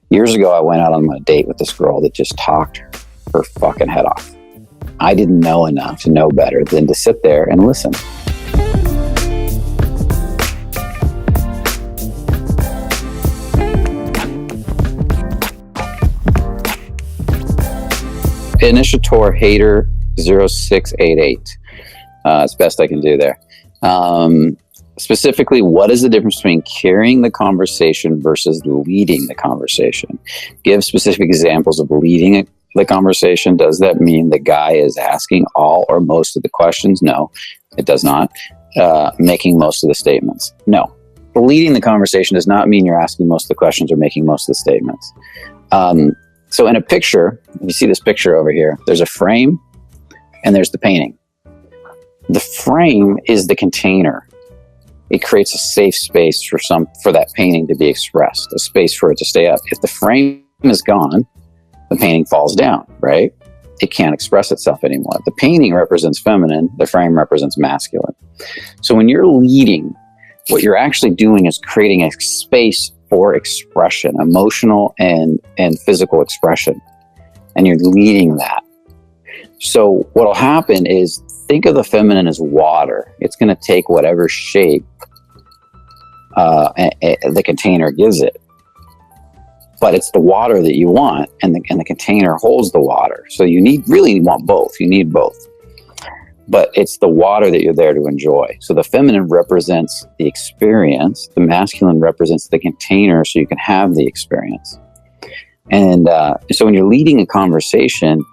Years ago, I went out on a date with this girl that just talked her fucking head off. I didn't know enough to know better than to sit there and listen. Initiator Hater 0688. It's best I can do there. Specifically, what is the difference between carrying the conversation versus leading the conversation? Give specific examples of leading the conversation. Does that mean the guy is asking all or most of the questions? No, it does not. Making most of the statements? No. Leading the conversation does not mean you're asking most of the questions or making most of the statements. So in a picture, you see this picture over here, there's a frame and there's the painting. The frame is the container. It creates a safe space for that painting to be expressed, a space for it to stay up. If the frame is gone, the painting falls down, right? It can't express itself anymore. The painting represents feminine, the frame represents masculine. So when you're leading, what you're actually doing is creating a space for expression, emotional and physical expression. And you're leading that. So what'll happen is, think of the feminine as water. It's going to take whatever shape the container gives it. But it's the water that you want, and the container holds the water. So you really want both. You need both. But it's the water that you're there to enjoy. So the feminine represents the experience. The masculine represents the container so you can have the experience. And so when you're leading a conversation,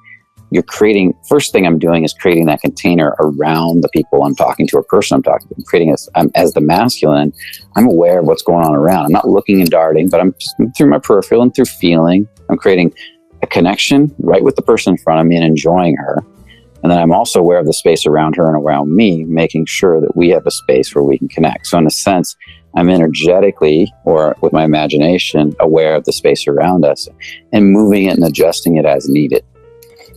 you're creating, first thing I'm doing is creating that container around the people I'm talking to or person I'm talking to. I'm creating as the masculine, I'm aware of what's going on around. I'm not looking and darting, but I'm just through my peripheral and through feeling. I'm creating a connection right with the person in front of me and enjoying her. And then I'm also aware of the space around her and around me, making sure that we have a space where we can connect. So in a sense, I'm energetically, or with my imagination, aware of the space around us and moving it and adjusting it as needed.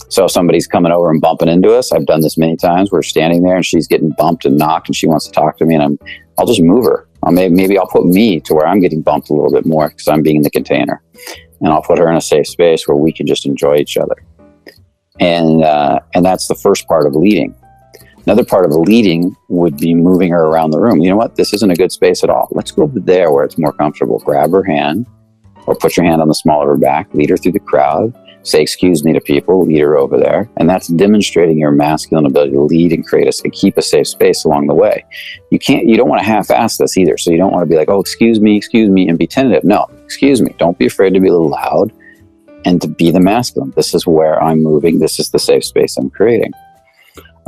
So if somebody's coming over and bumping into us, I've done this many times. We're standing there and she's getting bumped and knocked and she wants to talk to me, and I'll just move her. Maybe I'll put me to where I'm getting bumped a little bit more because I'm being the container, and I'll put her in a safe space where we can just enjoy each other. And that's the first part of leading. Another part of leading would be moving her around the room. You know what? This isn't a good space at all. Let's go over there where it's more comfortable. Grab her hand or put your hand on the small of her back, lead her through the crowd. Say, excuse me to people, lead her over there. And that's demonstrating your masculine ability to lead and keep a safe space along the way. You don't want to half-ass this either. So you don't want to be like, oh, excuse me, and be tentative. No, excuse me. Don't be afraid to be a little loud and to be the masculine. This is where I'm moving. This is the safe space I'm creating.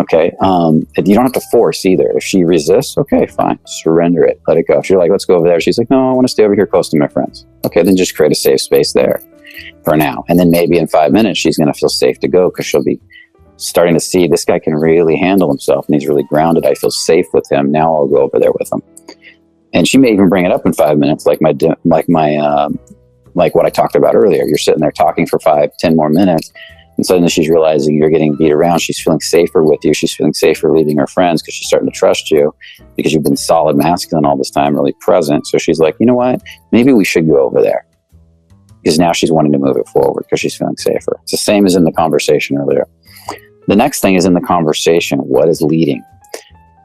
Okay. You don't have to force either. If she resists, okay, fine. Surrender it. Let it go. If you're like, let's go over there. She's like, no, I want to stay over here close to my friends. Okay, then just create a safe space there for now. And then maybe in 5 minutes, she's going to feel safe to go because she'll be starting to see this guy can really handle himself and he's really grounded. I feel safe with him. Now I'll go over there with him. And she may even bring it up in 5 minutes, like what I talked about earlier. You're sitting there talking for 5-10 more minutes, and suddenly she's realizing you're getting beat around. She's feeling safer with you. She's feeling safer leaving her friends because she's starting to trust you because you've been solid masculine all this time, really present. So she's like, you know what? Maybe we should go over there. Because now she's wanting to move it forward because she's feeling safer. It's the same as in the conversation earlier. The next thing is in the conversation. What is leading?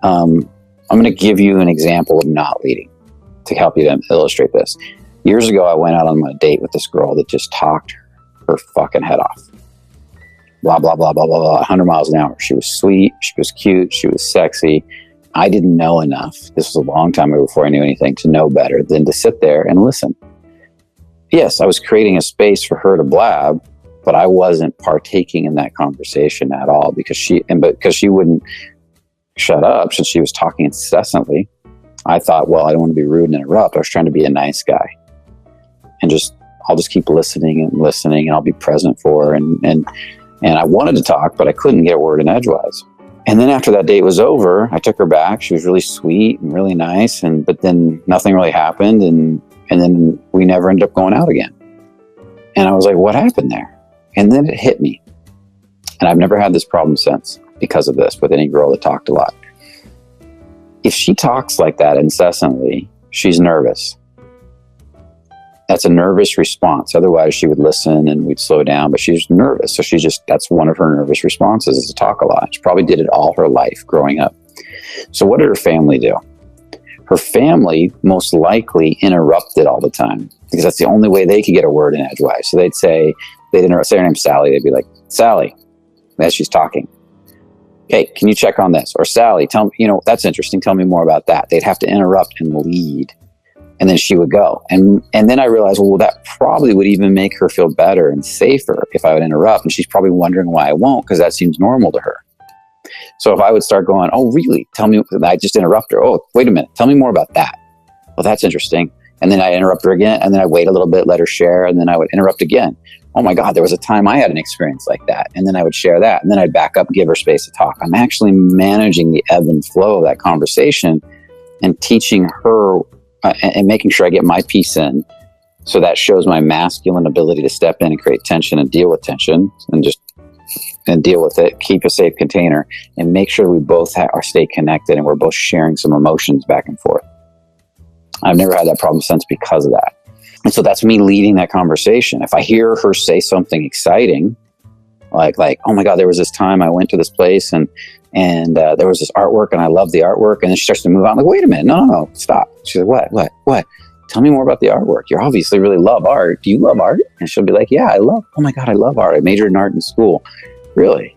I'm going to give you an example of not leading to help you to illustrate this. Years ago, I went out on a date with this girl that just talked her fucking head off. Blah, blah, blah, blah, blah, blah, 100 miles an hour. She was sweet. She was cute. She was sexy. I didn't know enough. This was a long time before I knew anything to know better than to sit there and listen. Yes, I was creating a space for her to blab, but I wasn't partaking in that conversation at all because she wouldn't shut up since she was talking incessantly. I thought, well, I don't want to be rude and interrupt. I was trying to be a nice guy and I'll just keep listening and I'll be present for her. And I wanted to talk, but I couldn't get a word in edgewise. And then after that date was over, I took her back. She was really sweet and really nice. But then nothing really happened. And then we never ended up going out again. And I was like, what happened there? And then it hit me. And I've never had this problem since because of this with any girl that talked a lot. If she talks like that incessantly, she's nervous. That's a nervous response. Otherwise, she would listen and we'd slow down, but she's nervous. So that's one of her nervous responses, is to talk a lot. She probably did it all her life growing up. So what did her family do? Her family most likely interrupted all the time, because that's the only way they could get a word in edgewise. So they'd say her name's Sally. They'd be like, Sally, as she's talking. Okay, can you check on this? Or Sally, tell me, that's interesting. Tell me more about that. They'd have to interrupt and lead. And then she would go. And then I realized, well, that probably would even make her feel better and safer if I would interrupt. And she's probably wondering why I won't, because that seems normal to her. So if I would start going, oh, really? Tell me, I just interrupt her. Oh, wait a minute. Tell me more about that. Well, that's interesting. And then I interrupt her again. And then I wait a little bit, let her share. And then I would interrupt again. Oh my God, there was a time I had an experience like that. And then I would share that. And then I'd back up, give her space to talk. I'm actually managing the ebb and flow of that conversation and teaching her and making sure I get my piece in. So that shows my masculine ability to step in and create tension and deal with tension and deal with it, keep a safe container, and make sure we both stay connected and we're both sharing some emotions back and forth. I've never had that problem since because of that. And so that's me leading that conversation. If I hear her say something exciting, like, oh my God, there was this time I went to this place and there was this artwork and I love the artwork. And then she starts to move on. I'm like, wait a minute. No, stop. She's like, what? Tell me more about the artwork. You obviously really love art. Do you love art? And she'll be like, yeah, oh my God, I love art. I majored in art in school. Really?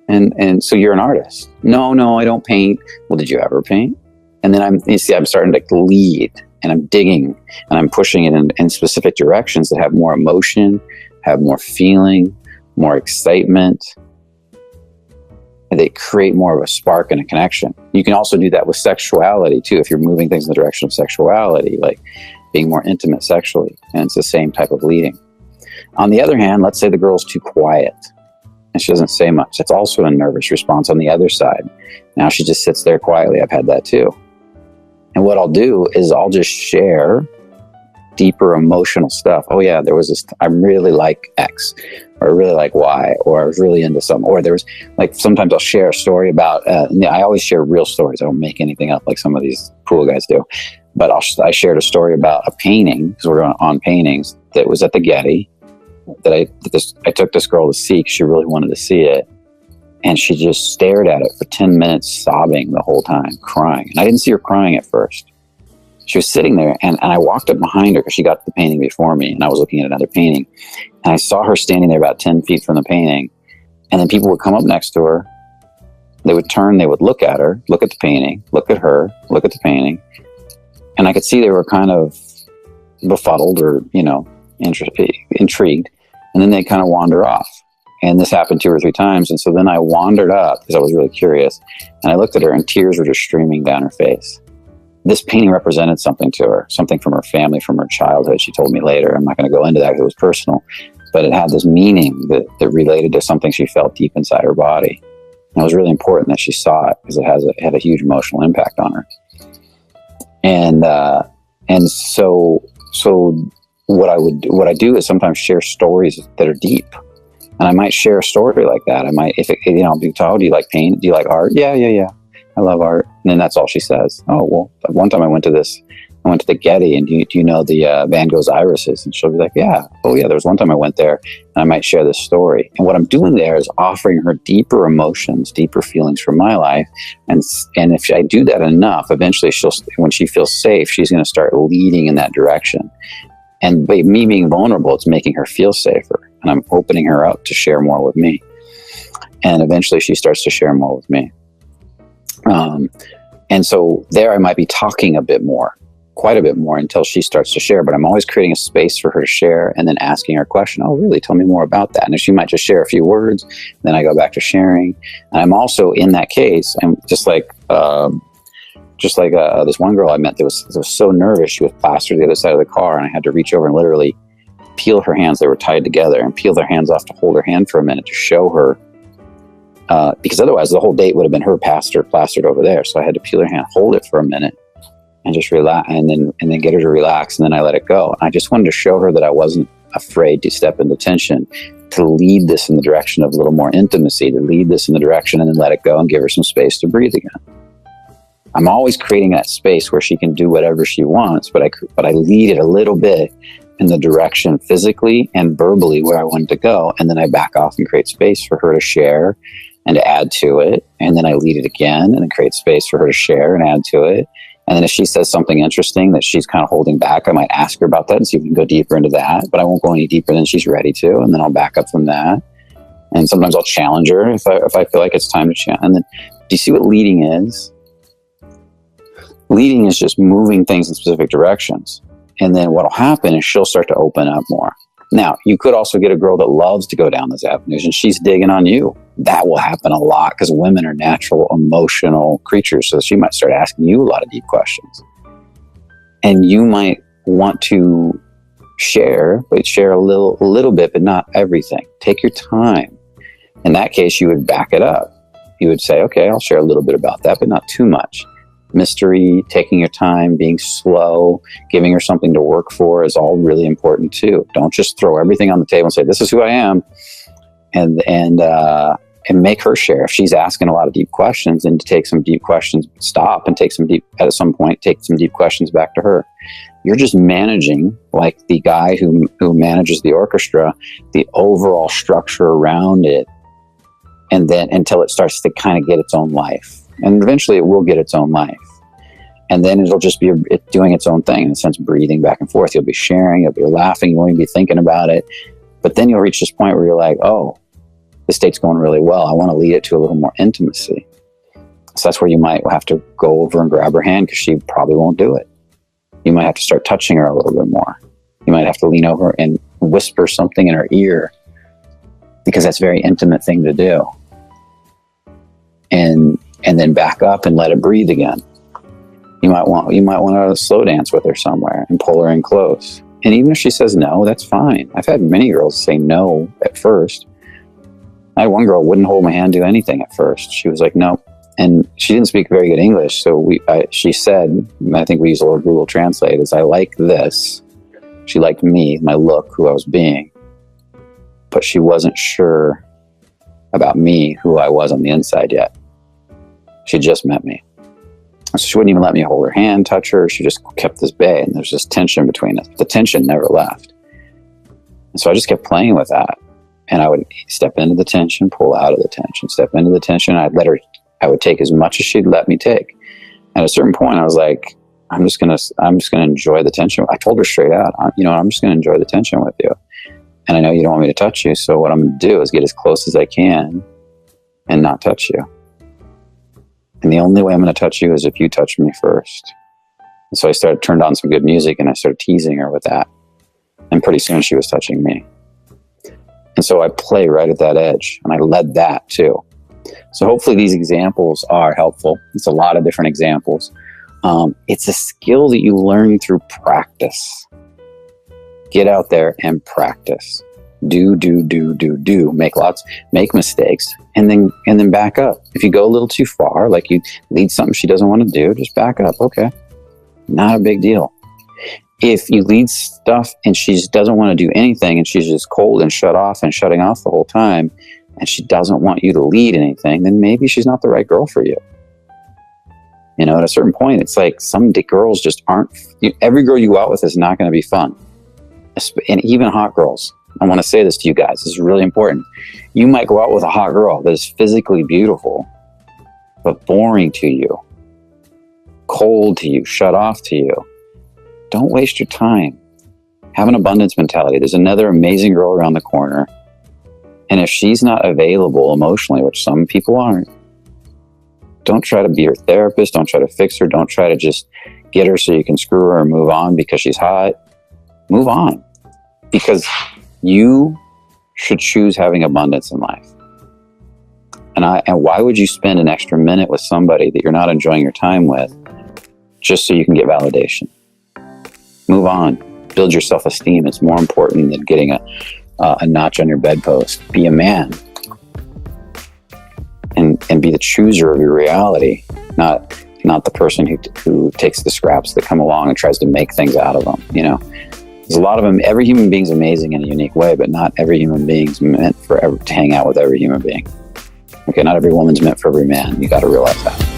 And so you're an artist? No, I don't paint. Well, did you ever paint? And then I'm starting to lead, and I'm digging and I'm pushing it in specific directions that have more emotion, have more feeling, more excitement. And they create more of a spark and a connection. You can also do that with sexuality too, if you're moving things in the direction of sexuality, like being more intimate sexually. And it's the same type of leading. On the other hand, let's say the girl's too quiet and she doesn't say much. That's also a nervous response on the other side. Now she just sits there quietly. I've had that too. And what I'll do is I'll just share deeper emotional stuff. Oh yeah, there was this, I really like X, or I really like Y, or I was really into something. Or there was, like, sometimes I'll share a story about, I always share real stories. I don't make anything up like some of these cool guys do. But I shared a story about a painting, because we're on paintings, that was at the Getty, that I took this girl to see, because she really wanted to see it. And she just stared at it for 10 minutes, sobbing the whole time, crying. And I didn't see her crying at first. She was sitting there, and I walked up behind her, because she got to the painting before me, and I was looking at another painting. And I saw her standing there about 10 feet from the painting. And then people would come up next to her. They would turn, they would look at her, look at the painting, look at her, look at the painting. And I could see they were kind of befuddled or, intrigued. And then they kind of wander off. And this happened 2 or 3 times. And so then I wandered up, because I was really curious. And I looked at her, and tears were just streaming down her face. This painting represented something to her, something from her family, from her childhood. She told me later. I'm not going to go into that because it was personal. But it had this meaning that related to something she felt deep inside her body. And it was really important that she saw it, because it had a huge emotional impact on her. And so what I do is sometimes share stories that are deep. And I might share a story like that. I might, if it, be told, do you like paint? Do you like art? Yeah. I love art. And then that's all she says. Oh, well, one time I went to the Getty, and do you know the Van Gogh's irises? And she'll be like, yeah. Oh yeah, there was one time I went there, and I might share this story. And what I'm doing there is offering her deeper emotions, deeper feelings from my life. And if I do that enough, eventually when she feels safe, she's going to start leading in that direction. And by me being vulnerable, it's making her feel safer. And I'm opening her up to share more with me. And eventually she starts to share more with me. And so there I might be talking quite a bit more until she starts to share, but I'm always creating a space for her to share, and then asking her a question. Oh, really? Tell me more about that. And she might just share a few words, then I go back to sharing. And I'm also, in that case, I'm just like this one girl I met that was so nervous, she was plastered to the other side of the car, and I had to reach over and literally peel her hands. They were tied together, and peel their hands off to hold her hand for a minute to show her, because otherwise the whole date would have been her plastered over there. So I had to peel her hand, hold it for a minute, and just relax, and then get her to relax, and then I let it go. And I just wanted to show her that I wasn't afraid to step into tension, to lead this in the direction of a little more intimacy, to lead this in the direction and then let it go and give her some space to breathe again. I'm always creating that space where she can do whatever she wants, but I lead it a little bit in the direction physically and verbally where I wanted to go. And then I back off and create space for her to share and to add to it. And then I lead it again and then create space for her to share and add to it. And then if she says something interesting that she's kind of holding back, I might ask her about that and see if we can go deeper into that, but I won't go any deeper than she's ready to. And then I'll back up from that. And sometimes I'll challenge her if I feel like it's time to challenge. And then, do you see what leading is? Leading is just moving things in specific directions. And then what'll happen is she'll start to open up more. Now, you could also get a girl that loves to go down those avenues and she's digging on you. That will happen a lot because women are natural, emotional creatures. So she might start asking you a lot of deep questions. And you might want to share, but share a little bit, but not everything. Take your time. In that case, you would back it up. You would say, okay, I'll share a little bit about that, but not too much. Mystery, taking your time, being slow, giving her something to work for is all really important too. Don't just throw everything on the table and say, this is who I am. And make her share. If she's asking a lot of deep questions, and to take some deep questions, stop and at some point, take some deep questions back to her. You're just managing, like the guy who manages the orchestra, the overall structure around it. And then until it starts to kind of get its own life. And eventually it will get its own life. And then it'll just be doing its own thing, in a sense, breathing back and forth. You'll be sharing, you'll be laughing, you won't even be thinking about it. But then you'll reach this point where you're like, oh, this date's going really well. I want to lead it to a little more intimacy. So that's where you might have to go over and grab her hand because she probably won't do it. You might have to start touching her a little bit more. You might have to lean over and whisper something in her ear because that's a very intimate thing to do. And then back up and let it breathe again. You might want to slow dance with her somewhere and pull her in close. And even if she says no, that's fine. I've had many girls say no at first. I had one girl wouldn't hold my hand, do anything at first. She was like, no. And she didn't speak very good English. So she said, I think we use a little Google Translate, is I like this. She liked me, my look, who I was being. But she wasn't sure about me, who I was on the inside yet. She just met me. So she wouldn't even let me hold her hand, touch her. She just kept this bay, and there's this tension between us. The tension never left. And so I just kept playing with that. And I would step into the tension, pull out of the tension, step into the tension. I would take as much as she'd let me take. At a certain point, I was like, I'm just gonna enjoy the tension. I told her straight out, I'm just gonna enjoy the tension with you. And I know you don't want me to touch you, so what I'm gonna do is get as close as I can and not touch you. And the only way I'm going to touch you is if you touch me first. And so I turned on some good music and I started teasing her with that. And pretty soon she was touching me. And so I play right at that edge, and I led that too. So hopefully these examples are helpful. It's a lot of different examples. It's a skill that you learn through practice. Get out there and practice. Do, make mistakes, and then back up. If you go a little too far, like you lead something she doesn't want to do, just back up. Okay. Not a big deal. If you lead stuff and she doesn't want to do anything and she's just cold and shutting off the whole time, and she doesn't want you to lead anything, then maybe she's not the right girl for you. At a certain point, it's like some girls just aren't, every girl you go out with is not going to be fun. And even hot girls. I want to say this to you guys. This is really important. You might go out with a hot girl that is physically beautiful, but boring to you, cold to you, shut off to you. Don't waste your time. Have an abundance mentality. There's another amazing girl around the corner. And if she's not available emotionally, which some people aren't, don't try to be her therapist. Don't try to fix her. Don't try to just get her so you can screw her and move on because she's hot. Move on. Because you should choose having abundance in life. And why would you spend an extra minute with somebody that you're not enjoying your time with just so you can get validation? Move on. Build your self-esteem. It's more important than getting a notch on your bedpost. Be a man. And be the chooser of your reality, not the person who takes the scraps that come along and tries to make things out of them, There's a lot of them. Every human being's amazing in a unique way, but not every human being's meant to hang out with every human being. Okay, not every woman's meant for every man. You got to realize that.